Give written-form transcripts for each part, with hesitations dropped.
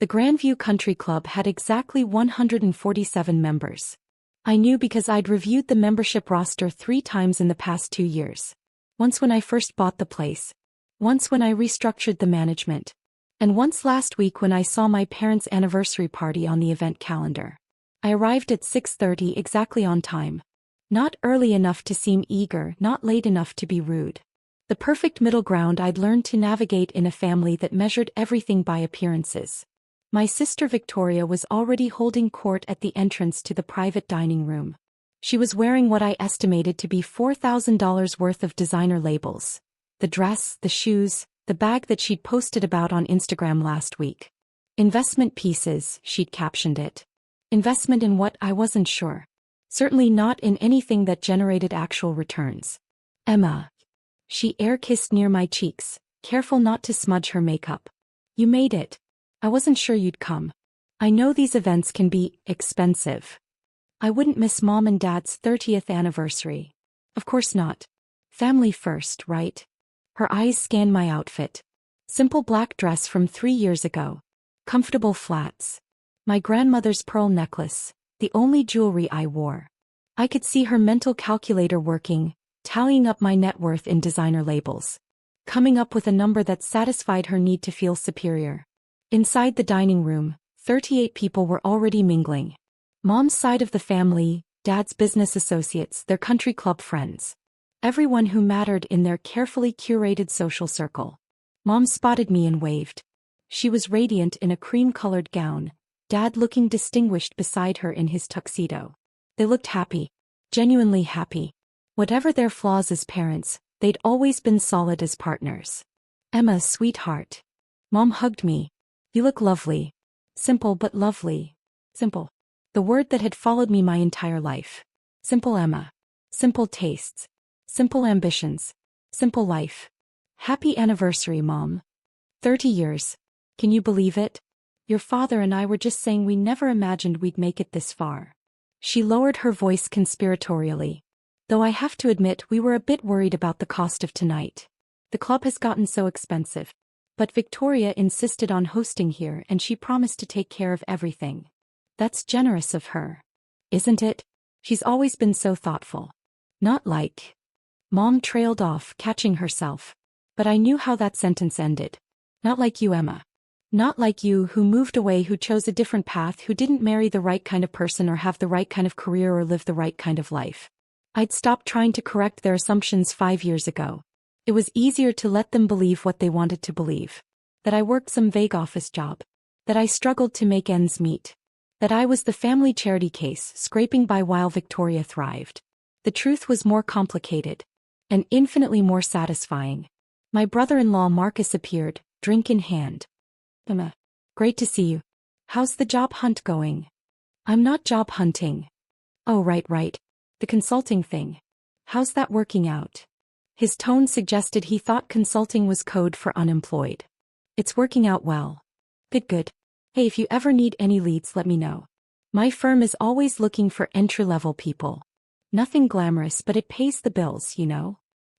The Grandview Country Club had exactly 147 members. I knew because I'd reviewed the membership roster 3 times in the past 2 years. Once when I first bought the place. Once when I restructured the management. And once last week when I saw my parents' anniversary party on the event calendar. I arrived at 6:30 exactly on time. Not early enough to seem eager, not late enough to be rude. The perfect middle ground I'd learned to navigate in a family that measured everything by appearances. My sister Victoria was already holding court at the entrance to the private dining room. She was wearing what I estimated to be $4,000 worth of designer labels. The dress, the shoes, the bag that she'd posted about on Instagram last week. Investment pieces, she'd captioned it. Investment in what? I wasn't sure. Certainly not in anything that generated actual returns. Emma. She air-kissed near my cheeks, careful not to smudge her makeup. You made it. I wasn't sure you'd come. I know these events can be expensive. I wouldn't miss Mom and Dad's 30th anniversary. Of course not. Family first, right? Her eyes scanned my outfit. Simple black dress from 3 years ago. Comfortable flats. My grandmother's pearl necklace, the only jewelry I wore. I could see her mental calculator working, tallying up my net worth in designer labels. Coming up with a number that satisfied her need to feel superior. Inside the dining room, 38 people were already mingling. Mom's side of the family, Dad's business associates, their country club friends. Everyone who mattered in their carefully curated social circle. Mom spotted me and waved. She was radiant in a cream-colored gown, Dad looking distinguished beside her in his tuxedo. They looked happy. Genuinely happy. Whatever their flaws as parents, they'd always been solid as partners. Emma, sweetheart. Mom hugged me. You look lovely. Simple but lovely. Simple. The word that had followed me my entire life. Simple Emma. Simple tastes. Simple ambitions. Simple life. Happy anniversary, Mom. 30 years. Can you believe it? Your father and I were just saying we never imagined we'd make it this far. She lowered her voice conspiratorially. Though I have to admit we were a bit worried about the cost of tonight. The club has gotten so expensive. But Victoria insisted on hosting here and she promised to take care of everything. That's generous of her. Isn't it? She's always been so thoughtful. Not like. Mom trailed off, catching herself. But I knew how that sentence ended. Not like you, Emma. Not like you, who moved away, who chose a different path, who didn't marry the right kind of person or have the right kind of career or live the right kind of life. I'd stopped trying to correct their assumptions 5 years ago. It was easier to let them believe what they wanted to believe. That I worked some vague office job. That I struggled to make ends meet. That I was the family charity case, scraping by while Victoria thrived. The truth was more complicated. And infinitely more satisfying. My brother-in-law Marcus appeared, drink in hand. Emma. Great to see you. How's the job hunt going? I'm not job hunting. Oh, right. The consulting thing. How's that working out? His tone suggested he thought consulting was code for unemployed. It's working out well. Good. Hey, if you ever need any leads, let me know. My firm is always looking for entry-level people. Nothing glamorous, but it pays the bills, you know.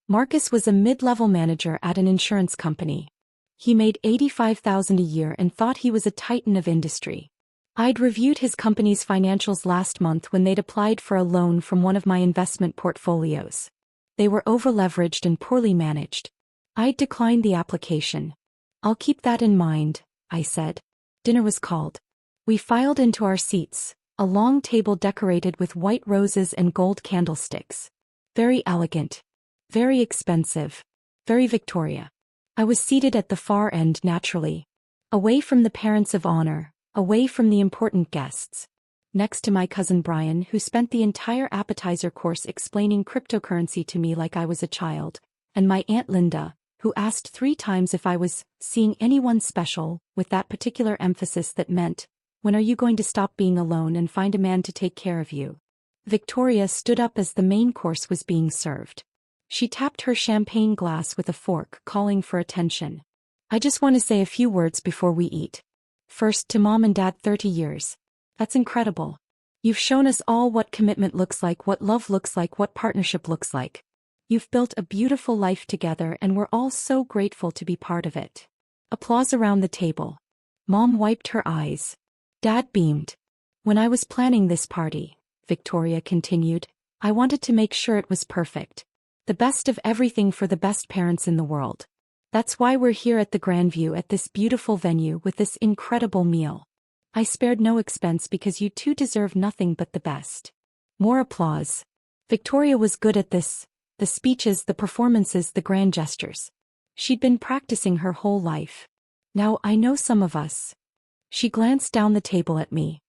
Marcus was a mid-level manager at an insurance company. He made $85,000 a year and thought he was a titan of industry. I'd reviewed his company's financials last month when they'd applied for a loan from one of my investment portfolios. They were over-leveraged and poorly managed. I'd declined the application. I'll keep that in mind, I said. Dinner was called. We filed into our seats, a long table decorated with white roses and gold candlesticks. Very elegant. Very expensive. Very Victoria. I was seated at the far end naturally. Away from the parents of honor, away from the important guests. Next to my cousin Brian, who spent the entire appetizer course explaining cryptocurrency to me like I was a child, and my Aunt Linda, who asked 3 times if I was seeing anyone special, with that particular emphasis that meant, when are you going to stop being alone and find a man to take care of you? Victoria stood up as the main course was being served. She tapped her champagne glass with a fork, calling for attention. I just want to say a few words before we eat. First, to Mom and Dad, 30 years. That's incredible. You've shown us all what commitment looks like, what love looks like, what partnership looks like. You've built a beautiful life together and we're all so grateful to be part of it. Applause around the table. Mom wiped her eyes. Dad beamed. When I was planning this party, Victoria continued, I wanted to make sure it was perfect. The best of everything for the best parents in the world. That's why we're here at the Grandview at this beautiful venue with this incredible meal. I spared no expense because you two deserve nothing but the best. More applause. Victoria was good at this. The speeches, the performances, the grand gestures. She'd been practicing her whole life. Now I know some of us. She glanced down the table at me.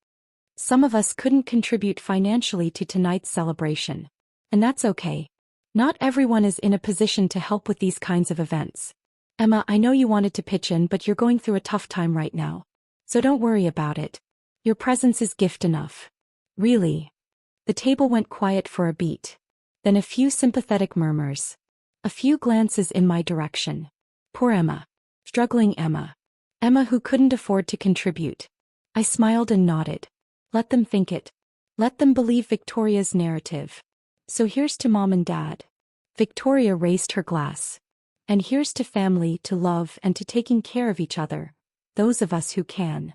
Some of us couldn't contribute financially to tonight's celebration. And that's okay. Not everyone is in a position to help with these kinds of events. Emma, I know you wanted to pitch in, but you're going through a tough time right now. So don't worry about it. Your presence is gift enough. Really. The table went quiet for a beat. Then a few sympathetic murmurs. A few glances in my direction. Poor Emma. Struggling Emma. Emma who couldn't afford to contribute. I smiled and nodded. Let them think it. Let them believe Victoria's narrative. So here's to Mom and Dad. Victoria raised her glass. And here's to family, to love, and to taking care of each other. Those of us who can.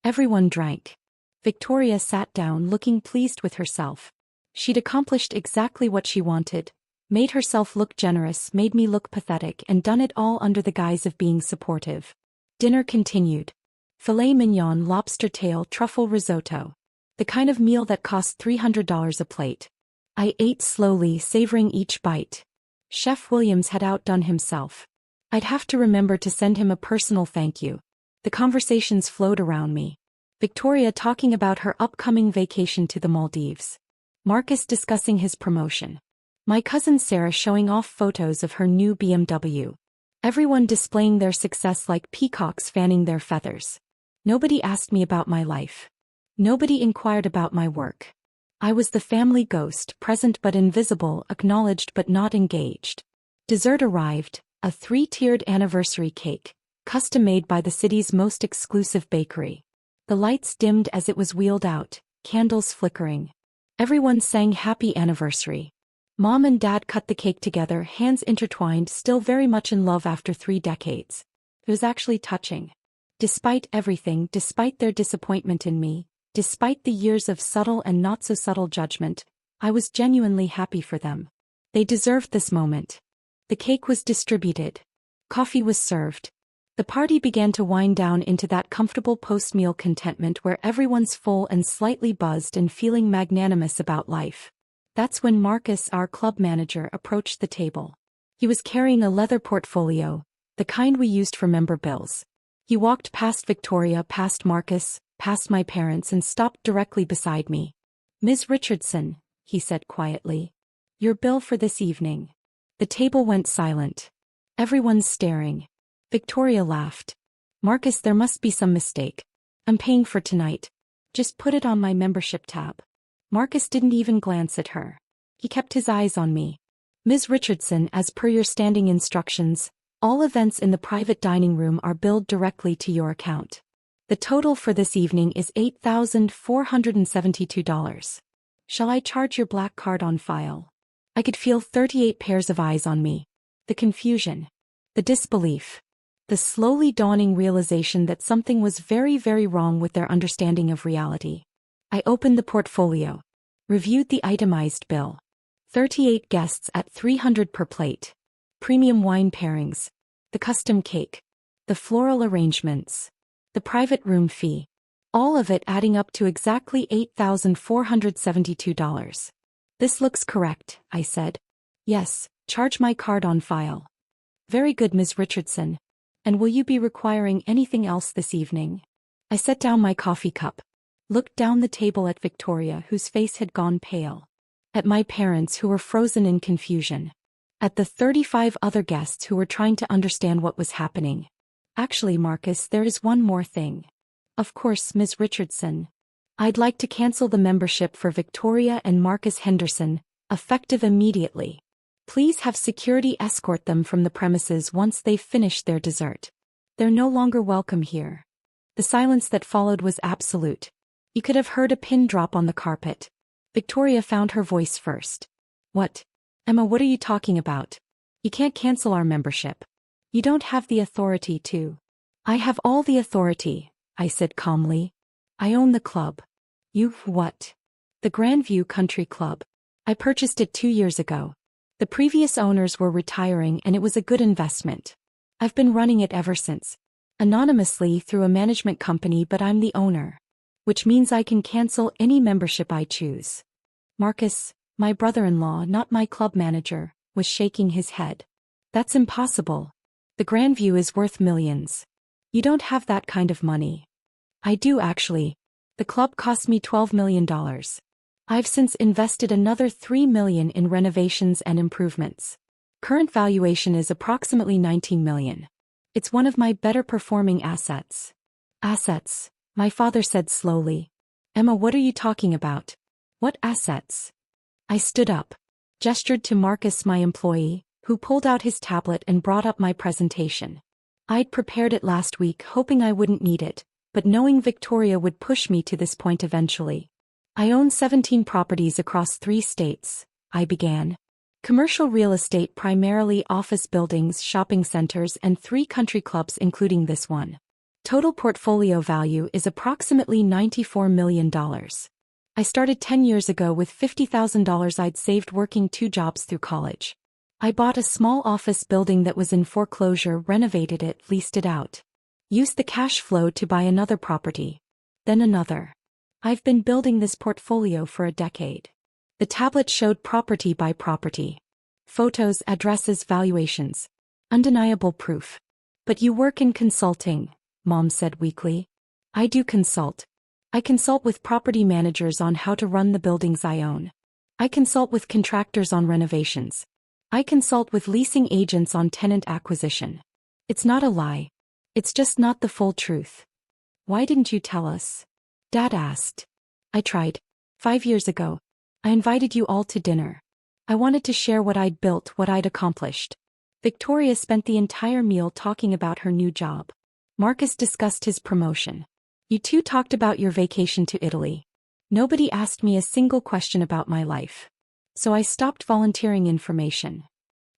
Everyone drank. Victoria sat down looking pleased with herself. She'd accomplished exactly what she wanted, made herself look generous, made me look pathetic, and done it all under the guise of being supportive. Dinner continued. Filet mignon, lobster tail, truffle risotto. The kind of meal that cost $300 a plate. I ate slowly, savoring each bite. Chef Williams had outdone himself. I'd have to remember to send him a personal thank you. The conversations flowed around me. Victoria talking about her upcoming vacation to the Maldives. Marcus discussing his promotion. My cousin Sarah showing off photos of her new BMW. Everyone displaying their success like peacocks fanning their feathers. Nobody asked me about my life. Nobody inquired about my work. I was the family ghost, present but invisible, acknowledged but not engaged. Dessert arrived, a 3-tiered anniversary cake, custom-made by the city's most exclusive bakery. The lights dimmed as it was wheeled out, candles flickering. Everyone sang happy anniversary. Mom and Dad cut the cake together, hands intertwined, still very much in love after 3 decades. It was actually touching. Despite everything, despite their disappointment in me, despite the years of subtle and not-so-subtle judgment, I was genuinely happy for them. They deserved this moment. The cake was distributed. Coffee was served. The party began to wind down into that comfortable post-meal contentment where everyone's full and slightly buzzed and feeling magnanimous about life. That's when Marcus, our club manager, approached the table. He was carrying a leather portfolio, the kind we used for member bills. He walked past Victoria, past Marcus, past my parents, and stopped directly beside me. Ms. Richardson, he said quietly. Your bill for this evening. The table went silent. Everyone's staring. Victoria laughed. Marcus, there must be some mistake. I'm paying for tonight. Just put it on my membership tab. Marcus didn't even glance at her. He kept his eyes on me. Ms. Richardson, as per your standing instructions, all events in the private dining room are billed directly to your account. The total for this evening is $8,472. Shall I charge your black card on file? I could feel 38 pairs of eyes on me. The confusion. The disbelief. The slowly dawning realization that something was very, very wrong with their understanding of reality. I opened the portfolio. Reviewed the itemized bill. 38 guests at $300 per plate. Premium wine pairings. The custom cake. The floral arrangements. The private room fee. All of it adding up to exactly $8,472. This looks correct, I said. Yes, charge my card on file. Very good, Ms. Richardson. And will you be requiring anything else this evening? I set down my coffee cup. Looked down the table at Victoria, whose face had gone pale. At my parents, who were frozen in confusion. At the 35 other guests who were trying to understand what was happening. Actually, Marcus, there is one more thing. Of course, Ms. Richardson. I'd like to cancel the membership for Victoria and Marcus Henderson, effective immediately. Please have security escort them from the premises once they've finished their dessert. They're no longer welcome here. The silence that followed was absolute. You could have heard a pin drop on the carpet. Victoria found her voice first. What? Emma, what are you talking about? You can't cancel our membership. You don't have the authority to. I have all the authority, I said calmly. I own the club. You what? The Grandview Country Club. I purchased it 2 years ago. The previous owners were retiring and it was a good investment. I've been running it ever since. Anonymously through a management company, but I'm the owner. Which means I can cancel any membership I choose. Marcus, my brother-in-law, not my club manager, was shaking his head. That's impossible. The Grandview is worth millions. You don't have that kind of money. I do actually. The club cost me $12 million. I've since invested another $3 million in renovations and improvements. Current valuation is approximately $19 million. It's one of my better performing assets. Assets, my father said slowly. Emma, what are you talking about? What assets? I stood up, gestured to Marcus, my employee, who pulled out his tablet and brought up my presentation. I'd prepared it last week hoping I wouldn't need it, but knowing Victoria would push me to this point eventually. I own 17 properties across 3 states, I began. Commercial real estate, primarily office buildings, shopping centers, and 3 country clubs including this one. Total portfolio value is approximately $94 million. I started 10 years ago with $50,000 I'd saved working 2 jobs through college. I bought a small office building that was in foreclosure, renovated it, leased it out. Used the cash flow to buy another property. Then another. I've been building this portfolio for a decade. The tablet showed property by property. Photos, addresses, valuations. Undeniable proof. But you work in consulting, Mom said weakly. I do consult. I consult with property managers on how to run the buildings I own. I consult with contractors on renovations. I consult with leasing agents on tenant acquisition. It's not a lie. It's just not the full truth. Why didn't you tell us? Dad asked. I tried. 5 years ago. I invited you all to dinner. I wanted to share what I'd built, what I'd accomplished. Victoria spent the entire meal talking about her new job. Marcus discussed his promotion. You two talked about your vacation to Italy. Nobody asked me a single question about my life. So I stopped volunteering information.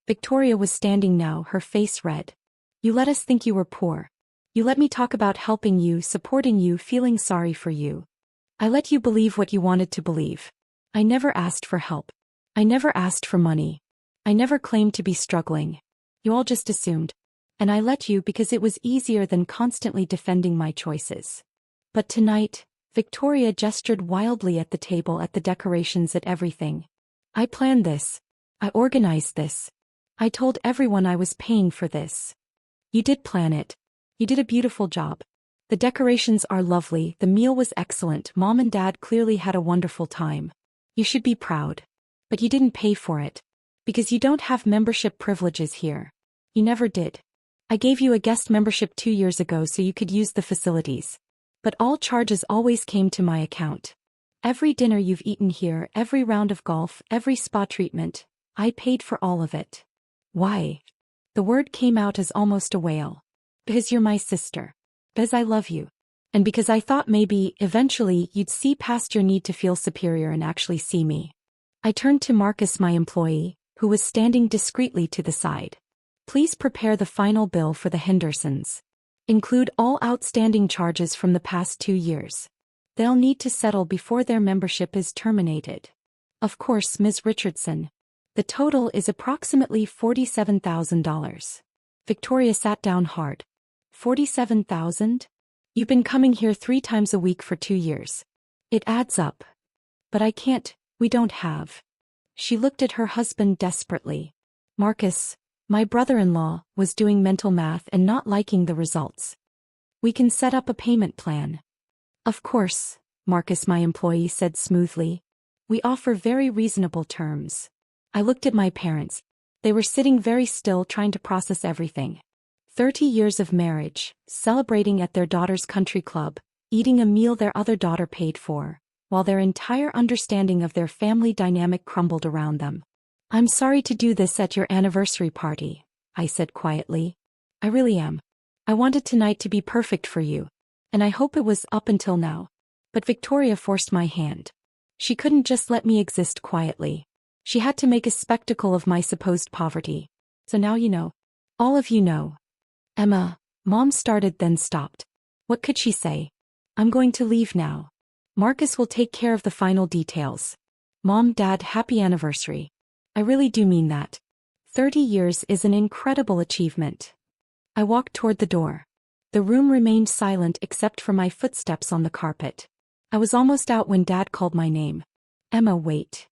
Victoria was standing now, her face red. You let us think you were poor. You let me talk about helping you, supporting you, feeling sorry for you. I let you believe what you wanted to believe. I never asked for help. I never asked for money. I never claimed to be struggling. You all just assumed. And I let you because it was easier than constantly defending my choices. But tonight, Victoria gestured wildly at the table, at the decorations, at everything. I planned this. I organized this. I told everyone I was paying for this. You did plan it. You did a beautiful job. The decorations are lovely, the meal was excellent, Mom and Dad clearly had a wonderful time. You should be proud. But you didn't pay for it. Because you don't have membership privileges here. You never did. I gave you a guest membership 2 years ago so you could use the facilities. But all charges always came to my account. Every dinner you've eaten here, every round of golf, every spa treatment, I paid for all of it. Why? The word came out as almost a wail. Because you're my sister. Because I love you. And because I thought maybe, eventually, you'd see past your need to feel superior and actually see me. I turned to Marcus, my employee, who was standing discreetly to the side. Please prepare the final bill for the Hendersons. Include all outstanding charges from the past 2 years. They'll need to settle before their membership is terminated. Of course, Ms. Richardson. The total is approximately $47,000. Victoria sat down hard. 47,000? You've been coming here 3 times a week for 2 years. It adds up. But I can't, we don't have. She looked at her husband desperately. Marcus, my brother-in-law, was doing mental math and not liking the results. We can set up a payment plan. Of course, Marcus, my employee, said smoothly. We offer very reasonable terms. I looked at my parents. They were sitting very still trying to process everything. 30 years of marriage, celebrating at their daughter's country club, eating a meal their other daughter paid for, while their entire understanding of their family dynamic crumbled around them. I'm sorry to do this at your anniversary party, I said quietly. I really am. I wanted tonight to be perfect for you. And I hope it was up until now. But Victoria forced my hand. She couldn't just let me exist quietly. She had to make a spectacle of my supposed poverty. So now you know. All of you know. Emma, Mom started then stopped. What could she say? I'm going to leave now. Marcus will take care of the final details. Mom, Dad, happy anniversary. I really do mean that. 30 years is an incredible achievement. I walked toward the door. The room remained silent except for my footsteps on the carpet. I was almost out when Dad called my name. Emma, wait.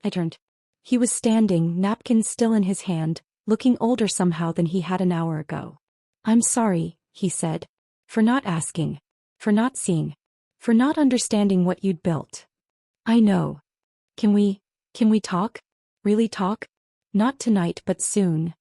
I turned. He was standing, napkin still in his hand, looking older somehow than he had an hour ago. I'm sorry, he said. For not asking. For not seeing. For not understanding what you'd built. I know. Can we talk? Really talk? Not tonight but soon.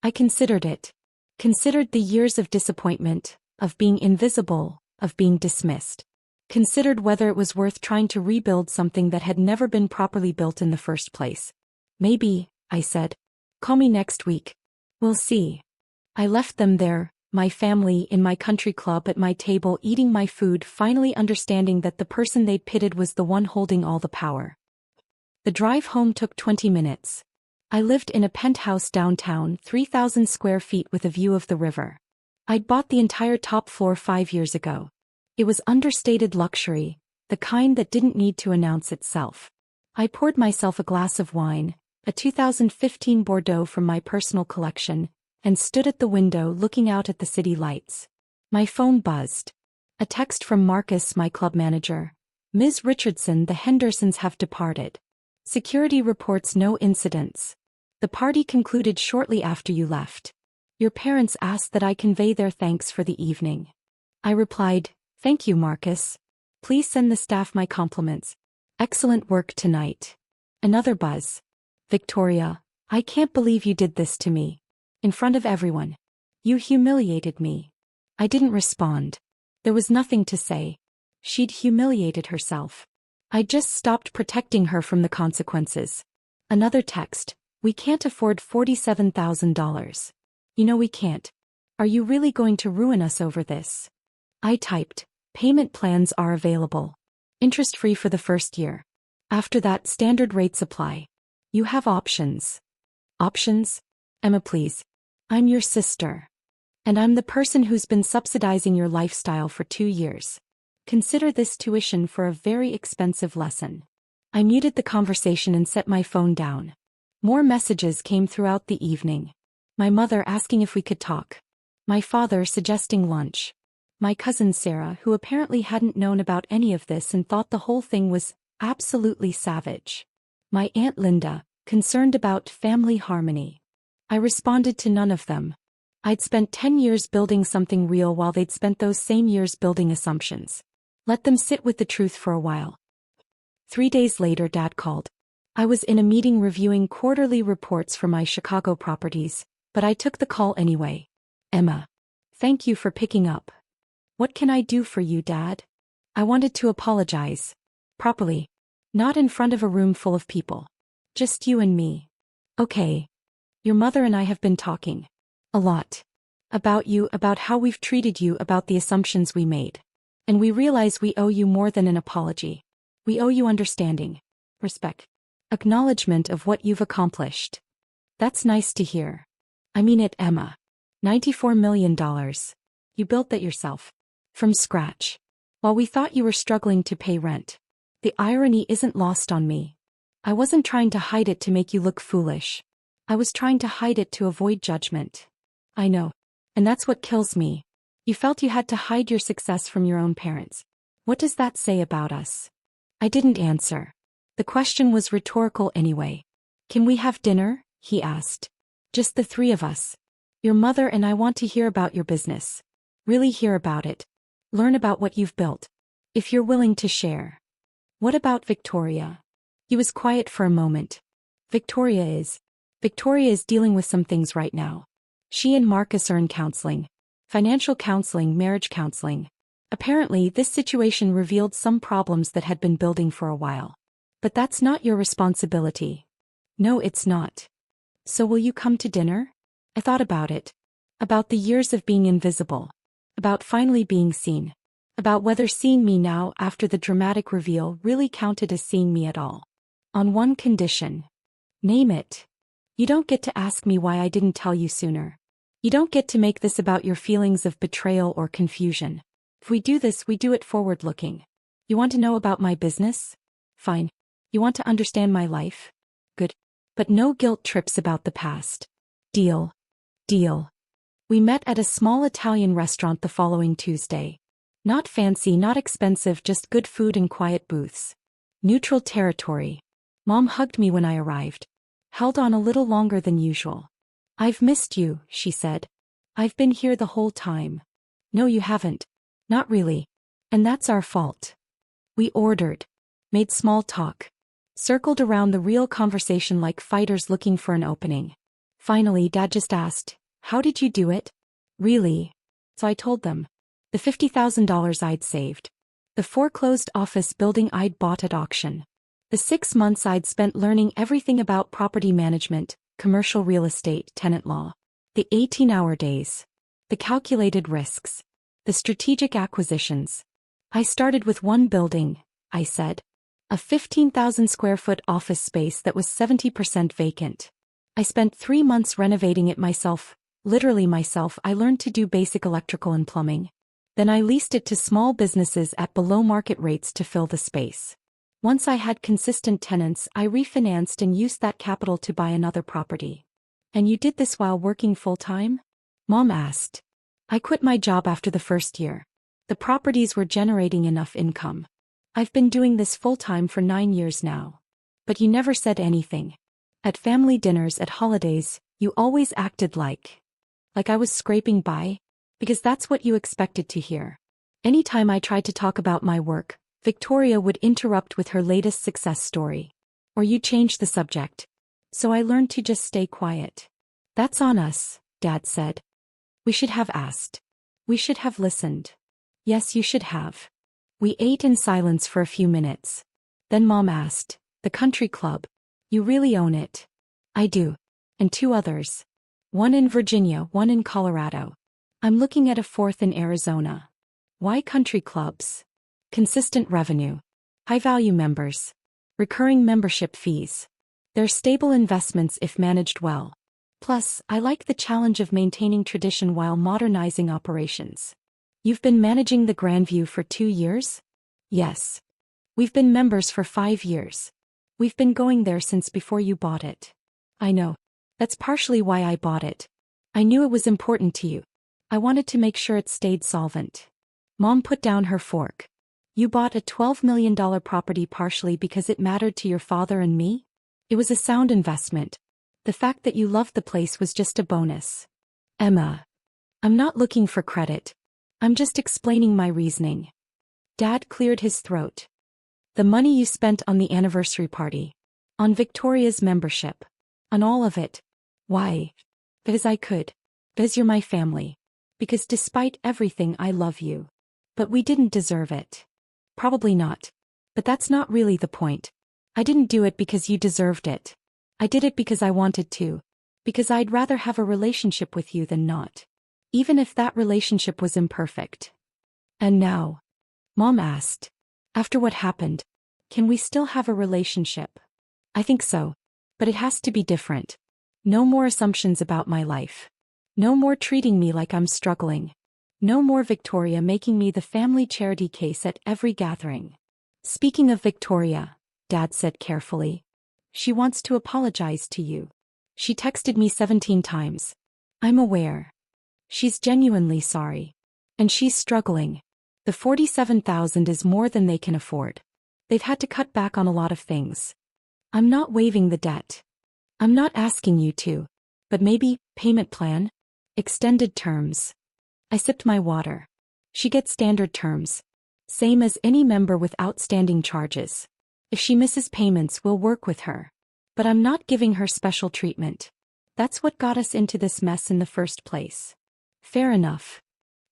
I considered it. Considered the years of disappointment, of being invisible, of being dismissed. Considered whether it was worth trying to rebuild something that had never been properly built in the first place. Maybe, I said. Call me next week. We'll see. I left them there, my family in my country club at my table eating my food, finally understanding that the person they'd pitted was the one holding all the power. The drive home took 20 minutes. I lived in a penthouse downtown, 3,000 square feet with a view of the river. I'd bought the entire top floor 5 years ago. It was understated luxury, the kind that didn't need to announce itself. I poured myself a glass of wine, a 2015 Bordeaux from my personal collection, and stood at the window looking out at the city lights. My phone buzzed. A text from Marcus, my club manager. Ms. Richardson, the Hendersons have departed. Security reports no incidents. The party concluded shortly after you left. Your parents asked that I convey their thanks for the evening. I replied, thank you, Marcus. Please send the staff my compliments. Excellent work tonight. Another buzz. Victoria, I can't believe you did this to me. In front of everyone. You humiliated me. I didn't respond. There was nothing to say. She'd humiliated herself. I'd just stopped protecting her from the consequences. Another text. We can't afford $47,000. You know we can't. Are you really going to ruin us over this? I typed. Payment plans are available. Interest-free for the first year. After that, standard rates apply. You have options. Options? Emma, please. I'm your sister. And I'm the person who's been subsidizing your lifestyle for 2 years. Consider this tuition for a very expensive lesson. I muted the conversation and set my phone down. More messages came throughout the evening. My mother asking if we could talk. My father suggesting lunch. My cousin Sarah, who apparently hadn't known about any of this and thought the whole thing was absolutely savage. My Aunt Linda, concerned about family harmony. I responded to none of them. I'd spent 10 years building something real while they'd spent those same years building assumptions. Let them sit with the truth for a while. 3 days later, Dad called. I was in a meeting reviewing quarterly reports for my Chicago properties, but I took the call anyway. Emma. Thank you for picking up. What can I do for you, Dad? I wanted to apologize. Properly. Not in front of a room full of people. Just you and me. Okay. Your mother and I have been talking. A lot. About you, about how we've treated you, about the assumptions we made. And we realize we owe you more than an apology. We owe you understanding. Respect. Acknowledgement of what you've accomplished. That's nice to hear. I mean it, Emma. $94 million. You built that yourself. From scratch. While we thought you were struggling to pay rent. The irony isn't lost on me. I wasn't trying to hide it to make you look foolish. I was trying to hide it to avoid judgment. I know. And that's what kills me. You felt you had to hide your success from your own parents. What does that say about us? I didn't answer. The question was rhetorical anyway. Can we have dinner? He asked. Just the three of us. Your mother and I want to hear about your business. Really hear about it. Learn about what you've built. If you're willing to share. What about Victoria? He was quiet for a moment. Victoria is dealing with some things right now. She and Marcus are in counseling. Financial counseling, marriage counseling. Apparently, this situation revealed some problems that had been building for a while. But that's not your responsibility. No, it's not. So will you come to dinner? I thought about it. About the years of being invisible. About finally being seen. About whether seeing me now after the dramatic reveal really counted as seeing me at all. On one condition. Name it. You don't get to ask me why I didn't tell you sooner. You don't get to make this about your feelings of betrayal or confusion. If we do this, we do it forward-looking. You want to know about my business? Fine. You want to understand my life? Good. But no guilt trips about the past. Deal. Deal. We met at a small Italian restaurant the following Tuesday. Not fancy, not expensive, just good food and quiet booths. Neutral territory. Mom hugged me when I arrived. Held on a little longer than usual. I've missed you, she said. I've been here the whole time. No, you haven't. Not really. And that's our fault. We ordered. Made small talk. Circled around the real conversation like fighters looking for an opening. Finally, Dad just asked, "How did you do it?" Really? So I told them. The $50,000 I'd saved. The foreclosed office building I'd bought at auction. The 6 months I'd spent learning everything about property management, commercial real estate, tenant law. The 18-hour days. The calculated risks. The strategic acquisitions. I started with one building, I said. A 15,000 square foot office space that was 70% vacant. I spent 3 months renovating it myself, literally myself. I learned to do basic electrical and plumbing. Then I leased it to small businesses at below market rates to fill the space. Once I had consistent tenants, I refinanced and used that capital to buy another property. And you did this while working full-time? Mom asked. I quit my job after the first year. The properties were generating enough income. I've been doing this full-time for 9 years now. But you never said anything. At family dinners, at holidays, you always acted like I was scraping by. Because that's what you expected to hear. Anytime I tried to talk about my work, Victoria would interrupt with her latest success story. Or you'd change the subject. So I learned to just stay quiet. That's on us, Dad said. We should have asked. We should have listened. Yes, you should have. We ate in silence for a few minutes. Then Mom asked, "The country club. You really own it?" I do. And 2 others. One in Virginia, one in Colorado. I'm looking at a 4th in Arizona. Why country clubs? Consistent revenue. High-value members. Recurring membership fees. They're stable investments if managed well. Plus, I like the challenge of maintaining tradition while modernizing operations. You've been managing the Grandview for 2 years? Yes. We've been members for 5 years. We've been going there since before you bought it. I know. That's partially why I bought it. I knew it was important to you. I wanted to make sure it stayed solvent. Mom put down her fork. You bought a $12 million property partially because it mattered to your father and me? It was a sound investment. The fact that you loved the place was just a bonus. Emma. I'm not looking for credit. I'm just explaining my reasoning. Dad cleared his throat. The money you spent on the anniversary party. On Victoria's membership. On all of it. Why? Because I could. Because you're my family. Because despite everything, I love you. But we didn't deserve it. Probably not. But that's not really the point. I didn't do it because you deserved it. I did it because I wanted to. Because I'd rather have a relationship with you than not. Even if that relationship was imperfect. And now? Mom asked. After what happened, can we still have a relationship? I think so. But it has to be different. No more assumptions about my life. No more treating me like I'm struggling. No more Victoria making me the family charity case at every gathering. Speaking of Victoria, Dad said carefully. She wants to apologize to you. She texted me 17 times. I'm aware. She's genuinely sorry. And she's struggling. The $47,000 is more than they can afford. They've had to cut back on a lot of things. I'm not waiving the debt. I'm not asking you to. But maybe, payment plan? Extended terms. I sipped my water. She gets standard terms. Same as any member with outstanding charges. If she misses payments, we'll work with her. But I'm not giving her special treatment. That's what got us into this mess in the first place. Fair enough.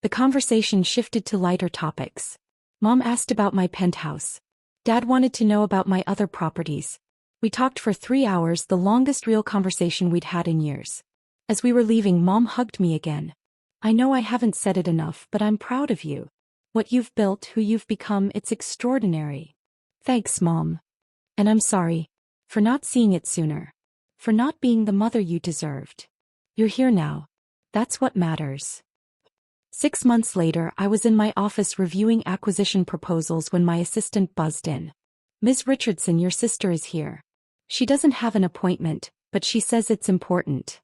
The conversation shifted to lighter topics. Mom asked about my penthouse. Dad wanted to know about my other properties. We talked for 3 hours, the longest real conversation we'd had in years. As we were leaving, Mom hugged me again. I know I haven't said it enough, but I'm proud of you. What you've built, who you've become, it's extraordinary. Thanks, Mom. And I'm sorry. For not seeing it sooner. For not being the mother you deserved. You're here now. That's what matters. 6 months later, I was in my office reviewing acquisition proposals when my assistant buzzed in. "Ms. Richardson, your sister is here. She doesn't have an appointment, but she says it's important."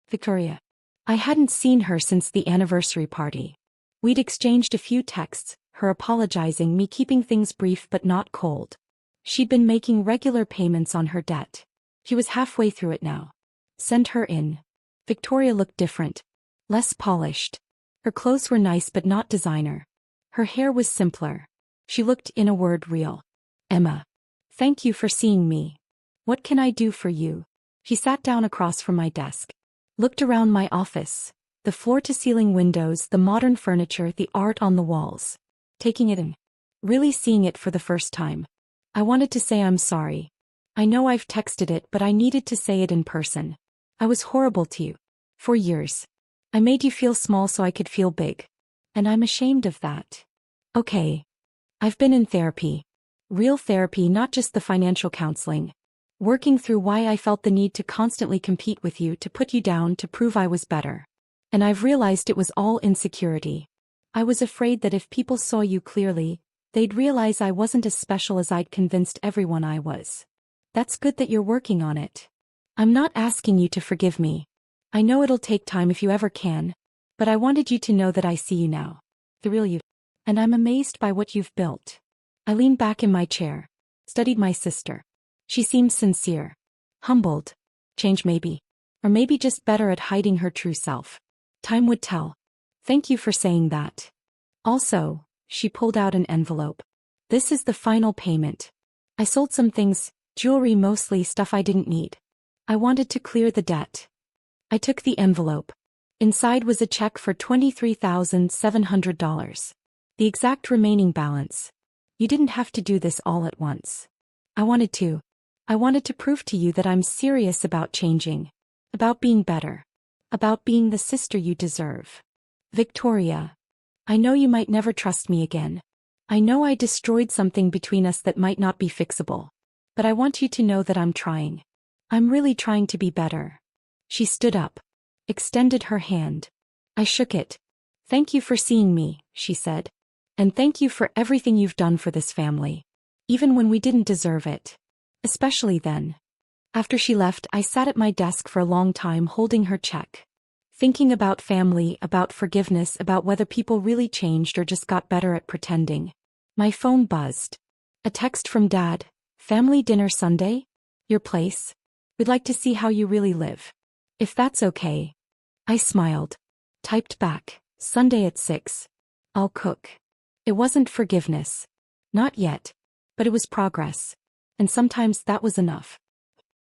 Victoria. I hadn't seen her since the anniversary party. We'd exchanged a few texts, her apologizing, me keeping things brief but not cold. She'd been making regular payments on her debt. She was halfway through it now. "Send her in." Victoria looked different. Less polished. Her clothes were nice but not designer. Her hair was simpler. She looked, in a word, real. "Emma. Thank you for seeing me. What can I do for you?" She sat down across from my desk. Looked around my office. The floor-to-ceiling windows, the modern furniture, the art on the walls. Taking it in. Really seeing it for the first time. I wanted to say I'm sorry. I know I've texted it, but I needed to say it in person. I was horrible to you. For years. I made you feel small so I could feel big. And I'm ashamed of that. Okay. I've been in therapy. Real therapy, not just the financial counseling. Working through why I felt the need to constantly compete with you, to put you down, to prove I was better. And I've realized it was all insecurity. I was afraid that if people saw you clearly, they'd realize I wasn't as special as I'd convinced everyone I was. That's good that you're working on it. I'm not asking you to forgive me. I know it'll take time if you ever can, but I wanted you to know that I see you now. The real you. And I'm amazed by what you've built. I leaned back in my chair. Studied my sister. She seemed sincere. Humbled. Change maybe. Or maybe just better at hiding her true self. Time would tell. Thank you for saying that. Also, she pulled out an envelope. This is the final payment. I sold some things, jewelry, mostly stuff I didn't need. I wanted to clear the debt. I took the envelope. Inside was a check for $23,700. The exact remaining balance. You didn't have to do this all at once. I wanted to. I wanted to prove to you that I'm serious about changing. About being better. About being the sister you deserve. Victoria. I know you might never trust me again. I know I destroyed something between us that might not be fixable. But I want you to know that I'm trying. I'm really trying to be better. She stood up. Extended her hand. I shook it. "Thank you for seeing me," she said. "And thank you for everything you've done for this family. Even when we didn't deserve it. Especially then." After she left, I sat at my desk for a long time holding her check. Thinking about family, about forgiveness, about whether people really changed or just got better at pretending. My phone buzzed. A text from Dad. "Family dinner Sunday? Your place? We'd like to see how you really live. If that's okay." I smiled. Typed back. "Sunday at 6. I'll cook." It wasn't forgiveness. Not yet. But it was progress. And sometimes that was enough.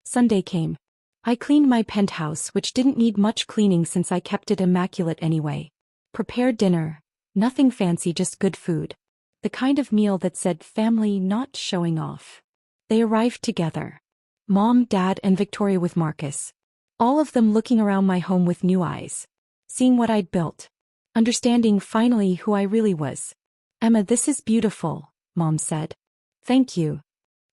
Sunday came. I cleaned my penthouse, which didn't need much cleaning since I kept it immaculate anyway. Prepared dinner. Nothing fancy, just good food. The kind of meal that said family, not showing off. They arrived together. Mom, Dad, and Victoria with Marcus. All of them looking around my home with new eyes. Seeing what I'd built. Understanding finally who I really was. "Emma, this is beautiful," Mom said. "Thank you."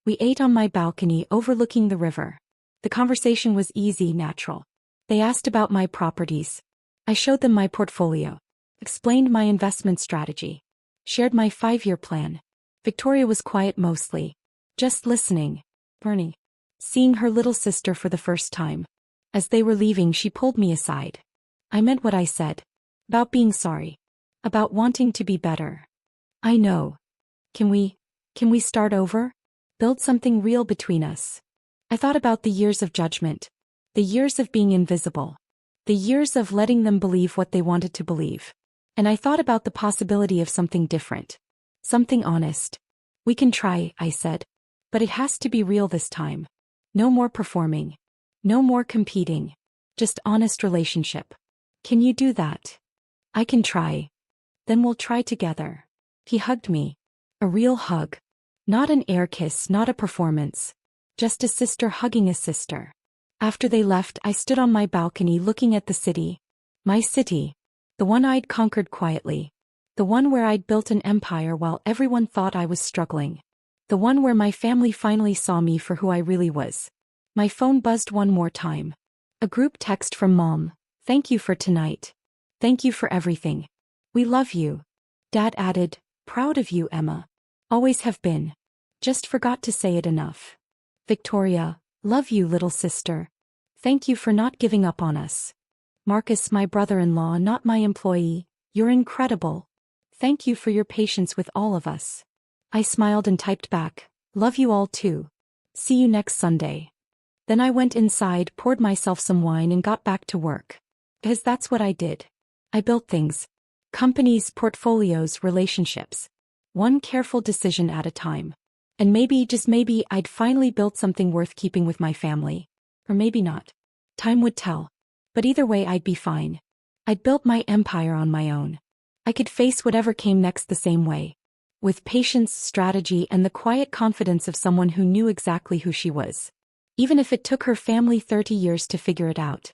We ate on my balcony overlooking the river. The conversation was easy, natural. They asked about my properties. I showed them my portfolio. Explained my investment strategy. Shared my 5-year plan. Victoria was quiet mostly. Just listening. Bernie. Seeing her little sister for the first time. As they were leaving, she pulled me aside. I meant what I said. About being sorry. About wanting to be better. "I know. Can we start over? Build something real between us?" I thought about the years of judgment. The years of being invisible. The years of letting them believe what they wanted to believe. And I thought about the possibility of something different. Something honest. "We can try," I said. "But it has to be real this time. No more performing. No more competing. Just honest relationship. Can you do that?" "I can try." "Then we'll try together." He hugged me. A real hug. Not an air kiss, not a performance. Just a sister hugging a sister. After they left, I stood on my balcony looking at the city. My city. The one I'd conquered quietly. The one where I'd built an empire while everyone thought I was struggling. The one where my family finally saw me for who I really was. My phone buzzed one more time. A group text from Mom. "Thank you for tonight. Thank you for everything." We love you. Dad added, proud of you, Emma. Always have been. Just forgot to say it enough. Victoria, love you, little sister. Thank you for not giving up on us. Marcus, my brother-in-law, not my employee, you're incredible. Thank you for your patience with all of us. I smiled and typed back, love you all too. See you next Sunday. Then I went inside, poured myself some wine and got back to work. Because that's what I did. I built things. Companies, portfolios, relationships. One careful decision at a time. And maybe, just maybe, I'd finally built something worth keeping with my family. Or maybe not. Time would tell. But either way, I'd be fine. I'd built my empire on my own. I could face whatever came next the same way. With patience, strategy, and the quiet confidence of someone who knew exactly who she was. Even if it took her family 30 years to figure it out.